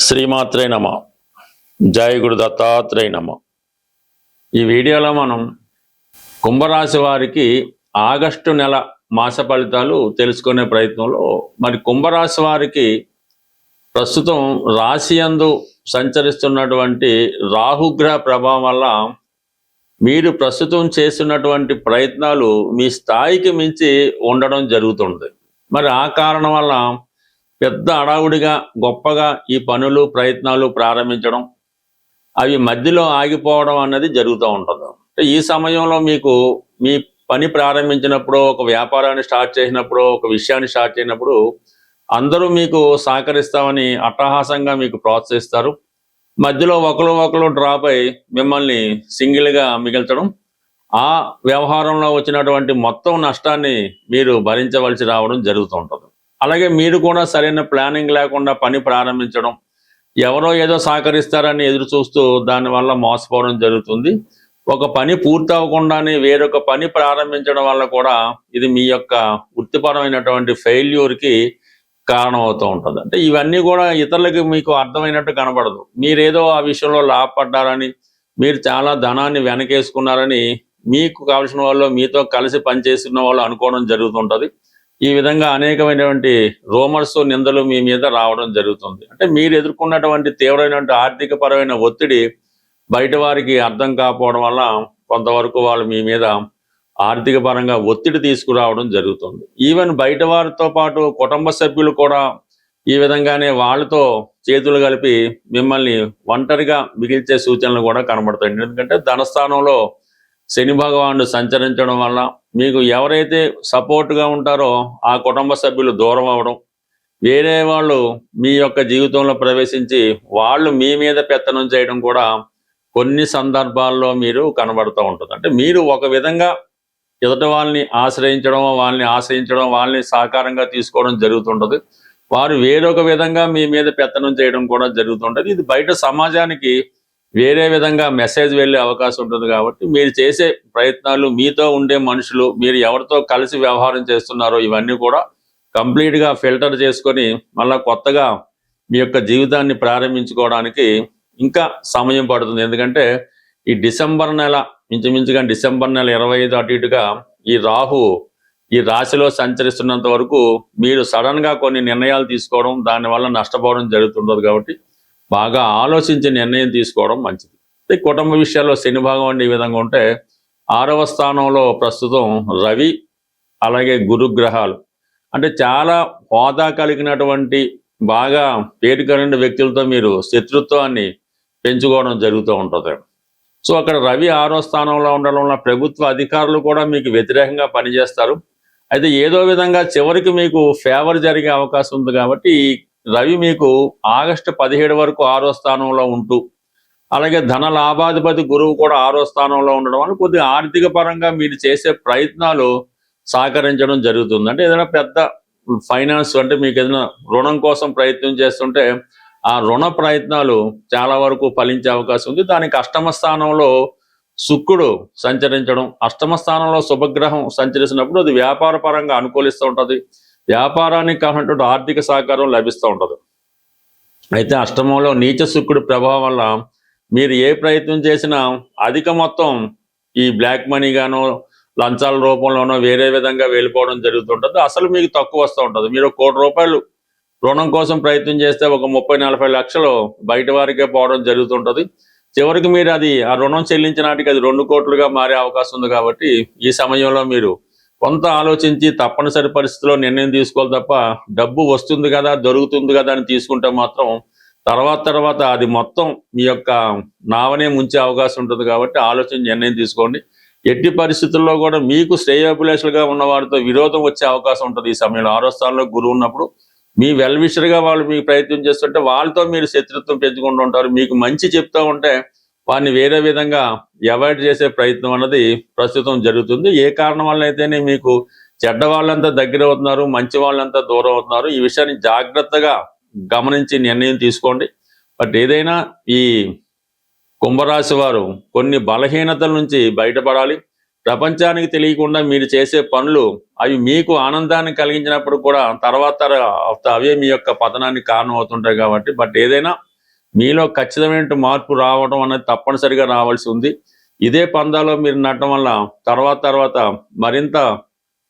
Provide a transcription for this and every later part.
శ్రీమాత్రే నమ. జయ గురు దత్తాత్రేయ నమ. ఈ వీడియోలో మనం కుంభరాశి వారికి ఆగస్టు నెల మాస ఫలితాలు తెలుసుకునే ప్రయత్నంలో మరి కుంభరాశి వారికి ప్రస్తుతం రాశి యందు సంచరిస్తున్నటువంటి రాహుగ్రహ ప్రభావం వల్ల మీరు ప్రస్తుతం చేస్తున్నటువంటి ప్రయత్నాలు మీ స్థాయికి మించి ఉండడం జరుగుతుంది. మరి ఆ కారణం వల్ల పెద్ద అడావుడిగా గొప్పగా ఈ పనులు ప్రయత్నాలు ప్రారంభించడం, అవి మధ్యలో ఆగిపోవడం అన్నది జరుగుతూ ఉంటుంది. ఈ సమయంలో మీకు మీ పని ప్రారంభించినప్పుడు, ఒక వ్యాపారాన్ని స్టార్ట్ చేసినప్పుడు, ఒక విషయాన్ని స్టార్ట్ చేసినప్పుడు అందరూ మీకు సహకరిస్తామని అట్టహాసంగా మీకు ప్రోత్సహిస్తారు. మధ్యలో ఒకరు డ్రాప్ అయి మిమ్మల్ని సింగిల్గా మిగిల్చడం, ఆ వ్యవహారంలో వచ్చినటువంటి మొత్తం నష్టాన్ని మీరు భరించవలసి రావడం జరుగుతూ ఉంటుంది. అలాగే మీరు కూడా సరైన ప్లానింగ్ లేకుండా పని ప్రారంభించడం, ఎవరో ఏదో సహకరిస్తారని ఎదురు చూస్తూ దానివల్ల మోసపోవడం జరుగుతుంది. ఒక పని పూర్తి అవ్వకుండానే వేరొక పని ప్రారంభించడం వల్ల కూడా ఇది మీ యొక్క వృత్తిపరమైనటువంటి ఫెయిల్యూర్కి కారణం అవుతూ ఉంటుంది. అంటే ఇవన్నీ కూడా ఇతరులకి మీకు అర్థమైనట్టు కనబడదు. మీరేదో ఆ విషయంలో లాభపడ్డారని, మీరు చాలా ధనాన్ని వెనకేసుకున్నారని మీకు కావాల్సిన వాళ్ళు, మీతో కలిసి పనిచేస్తున్న వాళ్ళు అనుకోవడం జరుగుతుంటుంది. ఈ విధంగా అనేకమైనటువంటి రూమర్స్, నిందలు మీ మీద రావడం జరుగుతుంది. అంటే మీరు ఎదుర్కొన్నటువంటి తీవ్రమైనటువంటి ఆర్థిక పరమైన ఒత్తిడి బయట వారికి అర్థం కాకపోవడం వల్ల కొంతవరకు వాళ్ళు మీ మీద ఆర్థిక పరంగా ఒత్తిడి తీసుకురావడం జరుగుతుంది. ఈవెన్ బయట వారితో పాటు కుటుంబ సభ్యులు కూడా ఈ విధంగానే వాళ్ళతో చేతులు కలిపి మిమ్మల్ని ఒంటరిగా మిగిల్చే సూచనలు కూడా కనబడతాయి. ఎందుకంటే ధనస్థానంలో శని భగవానుడు సంచరించడం వల్ల మీకు ఎవరైతే సపోర్ట్గా ఉంటారో ఆ కుటుంబ సభ్యులు దూరం అవ్వడం, వేరే వాళ్ళు మీ యొక్క జీవితంలో ప్రవేశించి వాళ్ళు మీ మీద పెత్తనం చేయడం కూడా కొన్ని సందర్భాల్లో మీరు కనబడుతూ ఉంటుంది. అంటే మీరు ఒక విధంగా ఎదుటి వాళ్ళని ఆశ్రయించడం, వాళ్ళని సహకారంగా తీసుకోవడం జరుగుతుంటుంది. వారు వేరొక విధంగా మీ మీద పెత్తనం చేయడం కూడా జరుగుతుంటుంది. ఇది బయట సమాజానికి వేరే విధంగా మెసేజ్ వెళ్ళే అవకాశం ఉంటుంది. కాబట్టి మీరు చేసే ప్రయత్నాలు, మీతో ఉండే మనుషులు, మీరు ఎవరితో కలిసి వ్యవహారం చేస్తున్నారో ఇవన్నీ కూడా కంప్లీట్గా ఫిల్టర్ చేసుకొని మళ్ళీ కొత్తగా మీ యొక్క జీవితాన్ని ప్రారంభించుకోవడానికి ఇంకా సమయం పడుతుంది. ఎందుకంటే ఈ డిసెంబర్ నెల, ఇంచుమించుగా డిసెంబర్ నెల 25 అటు ఇటుగా ఈ రాహు ఈ రాశిలో సంచరిస్తున్నంత వరకు మీరు సడన్గా కొన్ని నిర్ణయాలు తీసుకోవడం, దానివల్ల నష్టపోవడం జరుగుతుంటుంది. కాబట్టి బాగా ఆలోచించి నిర్ణయం తీసుకోవడం మంచిది. కుటుంబ విషయాల్లో శని భాగం ఈ విధంగా ఉంటే 6వ స్థానంలో ప్రస్తుతం రవి, అలాగే గురుగ్రహాలు. అంటే చాలా హోదా కలిగినటువంటి బాగా పేరు కలిగిన వ్యక్తులతో మీరు శత్రుత్వాన్ని పెంచుకోవడం జరుగుతూ ఉంటుంది. సో అక్కడ రవి 6వ స్థానంలో ఉండడం వల్ల ప్రభుత్వ అధికారులు కూడా మీకు వ్యతిరేకంగా పనిచేస్తారు. అయితే ఏదో విధంగా చివరికి మీకు ఫేవర్ జరిగే అవకాశం ఉంది. కాబట్టి రవి మీకు ఆగస్టు 17 వరకు 6వ స్థానంలో ఉంటూ, అలాగే ధన లాభాధిపతి గురువు కూడా 6వ స్థానంలో ఉండడం వల్ల కొద్దిగా ఆర్థిక పరంగా మీరు చేసే ప్రయత్నాలు సహకరించడం జరుగుతుంది. అంటే ఏదైనా పెద్ద ఫైనాన్స్, అంటే మీకు ఏదైనా రుణం కోసం ప్రయత్నం చేస్తుంటే ఆ రుణ ప్రయత్నాలు చాలా వరకు ఫలించే అవకాశం ఉంది. దానికి అష్టమ స్థానంలో శుక్రుడు సంచరించడం, అష్టమ స్థానంలో శుభగ్రహం సంచరిస్తున్నప్పుడు అది వ్యాపార పరంగా అనుకూలిస్తూ ఉంటుంది. వ్యాపారానికి కావాలంటే ఆర్థిక సహకారం లభిస్తూ ఉంటుంది. అయితే అష్టమంలో నీచ శుక్రుడి ప్రభావం వల్ల మీరు ఏ ప్రయత్నం చేసినా అధిక మొత్తం ఈ బ్లాక్ మనీ గానో, లంచాల రూపంలోనో వేరే విధంగా వెళ్ళిపోవడం జరుగుతుంటుంది. అసలు మీకు తక్కువ వస్తూ ఉంటుంది. మీరు ₹1,00,00,000 రుణం కోసం ప్రయత్నం చేస్తే ఒక 30-40 లక్షలు బయట వారికే పోవడం జరుగుతుంటుంది. చివరికి మీరు ఆ రుణం చెల్లించినాటికి అది 2 కోట్లుగా మారే అవకాశం ఉంది. కాబట్టి ఈ సమయంలో మీరు కొంత ఆలోచించి తప్పనిసరి పరిస్థితిలో నిర్ణయం తీసుకోవాలి తప్ప డబ్బు వస్తుంది కదా, దొరుకుతుంది కదా అని తీసుకుంటే మాత్రం తర్వాత అది మొత్తం మీ యొక్క నావనే ముంచే అవకాశం ఉంటుంది. కాబట్టి ఆలోచించి నిర్ణయం తీసుకోండి. ఎట్టి పరిస్థితుల్లో కూడా మీకు శ్రేయోభిలాషులుగా ఉన్న వారితో విరోధం వచ్చే అవకాశం ఉంటుంది. ఈ సమయంలో 6వ స్థానంలో గురువు ఉన్నప్పుడు మీ వెల్ విషర్గా వాళ్ళు మీకు ప్రయత్నం చేస్తుంటే వాళ్ళతో మీరు శత్రుత్వం పెంచుకుంటూ ఉంటారు. మీకు మంచి చెప్తూ ఉంటే వారిని వేరే విధంగా అవాయిడ్ చేసే ప్రయత్నం అన్నది ప్రస్తుతం జరుగుతుంది. ఏ కారణం వల్ల అయితేనే మీకు చెడ్డ వాళ్ళంతా దగ్గర అవుతున్నారు, మంచి వాళ్ళంతా దూరం అవుతున్నారు. ఈ విషయాన్ని జాగ్రత్తగా గమనించి నిర్ణయం తీసుకోండి. బట్ ఏదైనా ఈ కుంభరాశి వారు కొన్ని బలహీనతల నుంచి బయటపడాలి. ప్రపంచానికి తెలియకుండా మీరు చేసే పనులు అవి మీకు ఆనందాన్ని కలిగించినప్పుడు కూడా తర్వాత అవే మీ యొక్క పతనానికి కారణం అవుతుంటాయి. కాబట్టి బట్ ఏదైనా మీలో ఖచ్చితమైన మార్పు రావడం అనేది తప్పనిసరిగా రావాల్సి ఉంది. ఇదే పందాలో మీరు నడటం వల్ల తర్వాత మరింత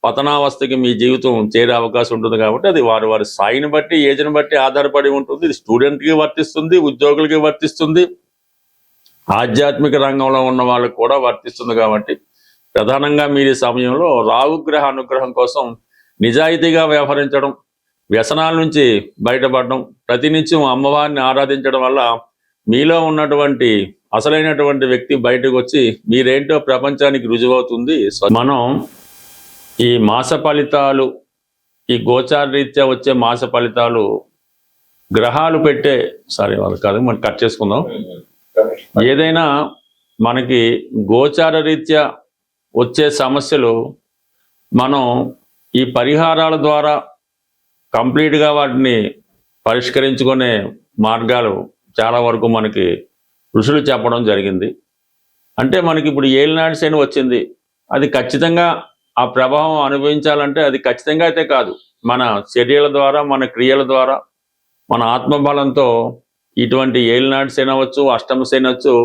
పతనావస్థకి మీ జీవితం చేరే అవకాశం ఉంటుంది. కాబట్టి అది వారి స్థాయిని బట్టి, ఏజ్ని బట్టి ఆధారపడి ఉంటుంది. ఇది స్టూడెంట్కి వర్తిస్తుంది, ఉద్యోగులకి వర్తిస్తుంది, ఆధ్యాత్మిక రంగంలో ఉన్న వాళ్ళకి కూడా వర్తిస్తుంది. కాబట్టి ప్రధానంగా మీరు ఈ సమయంలో రాహుగ్రహ అనుగ్రహం కోసం నిజాయితీగా వ్యవహరించడం, వ్యసనాల నుంచి బయటపడడం, ప్రతినిత్యం అమ్మవారిని ఆరాధించడం వల్ల మీలో ఉన్నటువంటి అసలైనటువంటి వ్యక్తి బయటకు వచ్చి మీరేంటో ప్రపంచానికి రుజువవుతుంది. మనం ఈ మాస ఫలితాలు, ఈ గోచార రీత్యా వచ్చే మాస ఫలితాలు గ్రహాలు పెట్టే వాళ్ళు కాదు, మనం కట్ చేసుకుందాం. ఏదైనా మనకి గోచార రీత్యా వచ్చే సమస్యలు మనం ఈ పరిహారాల ద్వారా కంప్లీట్గా వాటిని పరిష్కరించుకునే మార్గాలు చాలా వరకు మనకి ఋషులు చెప్పడం జరిగింది. అంటే మనకి ఇప్పుడు ఏలినాటి శని వచ్చింది, అది ఖచ్చితంగా ఆ ప్రభావం అనుభవించాలంటే అది ఖచ్చితంగా అయితే కాదు, మన చర్యల ద్వారా, మన క్రియల ద్వారా, మన ఆత్మబలంతో ఇటువంటి ఏలినాటి శని అవ్వచ్చు, అష్టమ శని అవచ్చు,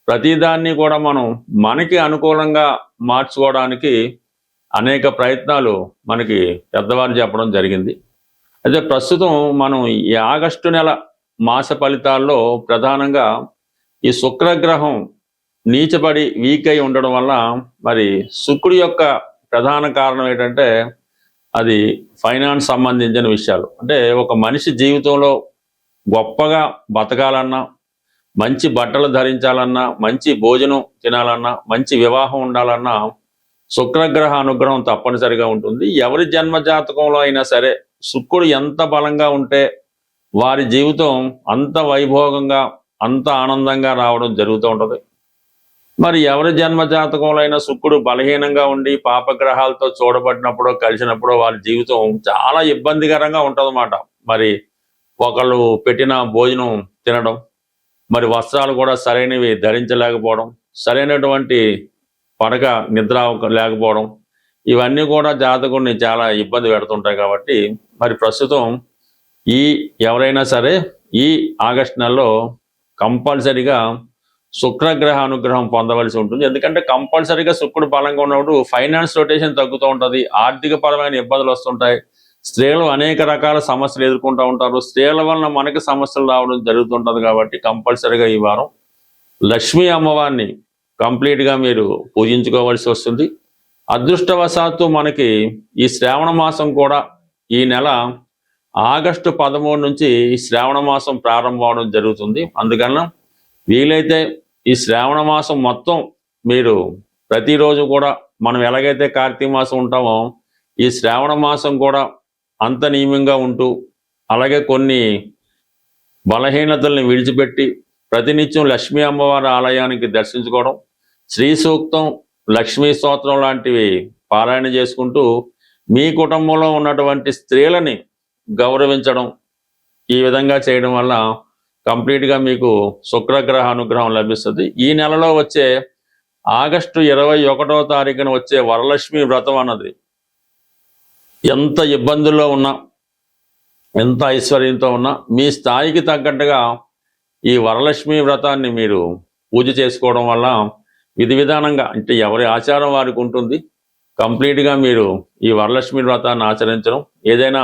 ప్రతిదాన్ని కూడా మనం మనకి అనుకూలంగా మార్చుకోవడానికి అనేక ప్రయత్నాలు మనకి పెద్దవారు చెప్పడం జరిగింది. అయితే ప్రస్తుతం మనం ఈ ఆగస్టు నెల మాస ఫలితాల్లో ప్రధానంగా ఈ శుక్రగ్రహం నీచపడి వీక్ అయి ఉండడం వల్ల మరి శుక్రుడి యొక్క ప్రధాన కారణం ఏంటంటే అది ఫైనాన్స్ సంబంధించిన విషయాలు. అంటే ఒక మనిషి జీవితంలో గొప్పగా బతకాలన్నా, మంచి బట్టలు ధరించాలన్నా, మంచి భోజనం తినాలన్నా, మంచి వివాహం ఉండాలన్నా శుక్రగ్రహ అనుగ్రహం తప్పనిసరిగా ఉంటుంది. ఎవరి జన్మ జాతకంలో అయినా సరే శుక్రుడు ఎంత బలంగా ఉంటే వారి జీవితం అంత వైభోగంగా, అంత ఆనందంగా రావడం జరుగుతూ ఉంటుంది. మరి ఎవరి జన్మ జాతకంలో అయినా శుక్రుడు బలహీనంగా ఉండి పాపగ్రహాలతో చూడబడినప్పుడు, కలిసినప్పుడు వారి జీవితం చాలా ఇబ్బందికరంగా ఉంటుందన్నమాట. మరి ఒకళ్ళు పెట్టిన భోజనం తినడం, మరి వస్త్రాలు కూడా సరైనవి ధరించలేకపోవడం, సరైనటువంటి పడక నిద్ర లేకపోవడం, ఇవన్నీ కూడా జాతకుడిని చాలా ఇబ్బంది పెడుతుంటాయి. కాబట్టి మరి ప్రస్తుతం ఎవరైనా సరే ఈ ఆగస్టు నెలలో కంపల్సరిగా శుక్రగ్రహ అనుగ్రహం పొందవలసి ఉంటుంది. ఎందుకంటే కంపల్సరిగా శుక్రుడు బలంగా ఉన్నప్పుడు ఫైనాన్స్ రొటేషన్ తగ్గుతూ ఉంటుంది, ఆర్థిక పరమైన ఇబ్బందులు వస్తుంటాయి, స్త్రీలు అనేక రకాల సమస్యలు ఎదుర్కొంటూ ఉంటారు, స్త్రీల వలన మనకి సమస్యలు రావడం జరుగుతుంటుంది. కాబట్టి కంపల్సరిగా ఈ వారం లక్ష్మీ అమ్మవారిని కంప్లీట్గా మీరు పూజించుకోవాల్సి వస్తుంది. అదృష్టవశాత్తు మనకి ఈ శ్రావణ మాసం కూడా ఈ నెల ఆగస్టు 13 నుంచి ఈ శ్రావణ మాసం ప్రారంభం అవడం జరుగుతుంది. అందుకన్నా వీలైతే ఈ శ్రావణ మాసం మొత్తం మీరు ప్రతిరోజు కూడా, మనం ఎలాగైతే కార్తీక మాసం ఉంటామో ఈ శ్రావణ మాసం కూడా అంత నియమంగా ఉంటూ, అలాగే కొన్ని బలహీనతల్ని విడిచిపెట్టి ప్రతినిత్యం లక్ష్మీ అమ్మవారి ఆలయానికి దర్శించుకోవడం, శ్రీ సూక్తం, లక్ష్మీ స్తోత్రం లాంటివి పారాయణ చేసుకుంటూ మీ కుటుంబంలో ఉన్నటువంటి స్త్రీలని గౌరవించడం, ఈ విధంగా చేయడం వల్ల కంప్లీట్గా మీకు శుక్రగ్రహ అనుగ్రహం లభిస్తుంది. ఈ నెలలో వచ్చే ఆగస్టు 21వ తారీఖున వచ్చే వరలక్ష్మి వ్రతం అన్నది ఎంత ఇబ్బందుల్లో ఉన్నా, ఎంత ఐశ్వర్యంతో ఉన్నా మీ స్థాయికి తగ్గట్టుగా ఈ వరలక్ష్మి వ్రతాన్ని మీరు పూజ చేసుకోవడం వల్ల విధి విధానంగా, అంటే ఎవరి ఆచారం వారికి ఉంటుంది, కంప్లీట్గా మీరు ఈ వరలక్ష్మి వ్రతాన్ని ఆచరించడం, ఏదైనా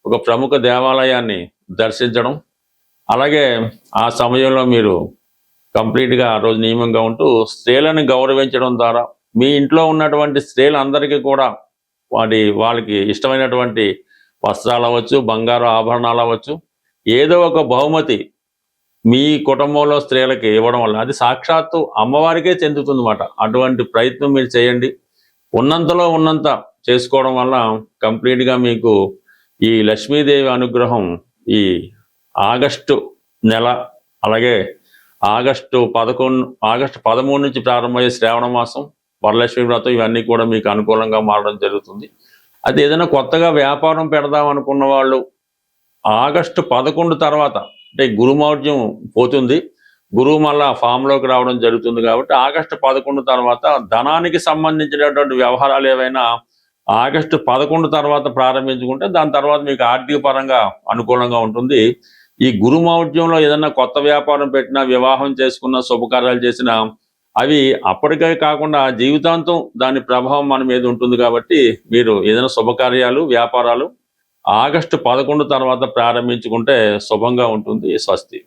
ఒక ప్రముఖ దేవాలయాన్ని దర్శించడం, అలాగే ఆ సమయంలో మీరు కంప్లీట్గా ఆ రోజు నియమంగా ఉంటూ స్త్రీలను గౌరవించడం ద్వారా మీ ఇంట్లో ఉన్నటువంటి స్త్రీలందరికీ కూడా వాళ్ళకి ఇష్టమైనటువంటి వస్త్రాలు అవ్వచ్చు, బంగారు ఆభరణాలు అవ్వచ్చు, ఏదో ఒక బహుమతి మీ కుటుంబంలో స్త్రీలకి ఇవ్వడం వల్ల అది సాక్షాత్తు అమ్మవారికే చెందుతుందన్నమాట. అటువంటి ప్రయత్నం మీరు చేయండి. ఉన్నంతలో ఉన్నంత చేసుకోవడం వల్ల కంప్లీట్గా మీకు ఈ లక్ష్మీదేవి అనుగ్రహం ఈ ఆగస్టు నెల, అలాగే ఆగస్టు 13 నుంచి ప్రారంభమయ్యే శ్రావణ మాసం, వరలక్ష్మి వ్రతం, ఇవన్నీ కూడా మీకు అనుకూలంగా మారడం జరుగుతుంది. అది ఏదైనా కొత్తగా వ్యాపారం పెడదాం అనుకున్న వాళ్ళు ఆగస్టు 11 తర్వాత, అంటే గురుమౌఢ్యం పోతుంది, గురువు మళ్ళా ఫామ్లోకి రావడం జరుగుతుంది. కాబట్టి ఆగస్టు 11 తర్వాత ధనానికి సంబంధించినటువంటి వ్యవహారాలు ఏవైనా ఆగస్టు 11 తర్వాత ప్రారంభించుకుంటే దాని తర్వాత మీకు ఆర్థిక పరంగా అనుకూలంగా ఉంటుంది. ఈ గురుమౌఢ్యంలో ఏదన్నా కొత్త వ్యాపారం పెట్టినా, వివాహం చేసుకున్న, శుభకార్యాలు చేసినా అవి అప్పటికే కాకుండా జీవితాంతం దాని ప్రభావం మన మీద ఉంటుంది. కాబట్టి మీరు ఏదైనా శుభకార్యాలు, వ్యాపారాలు ఆగస్టు 11 తర్వాత ప్రారంభించుకుంటే శుభంగా ఉంటుంది. స్వస్తి.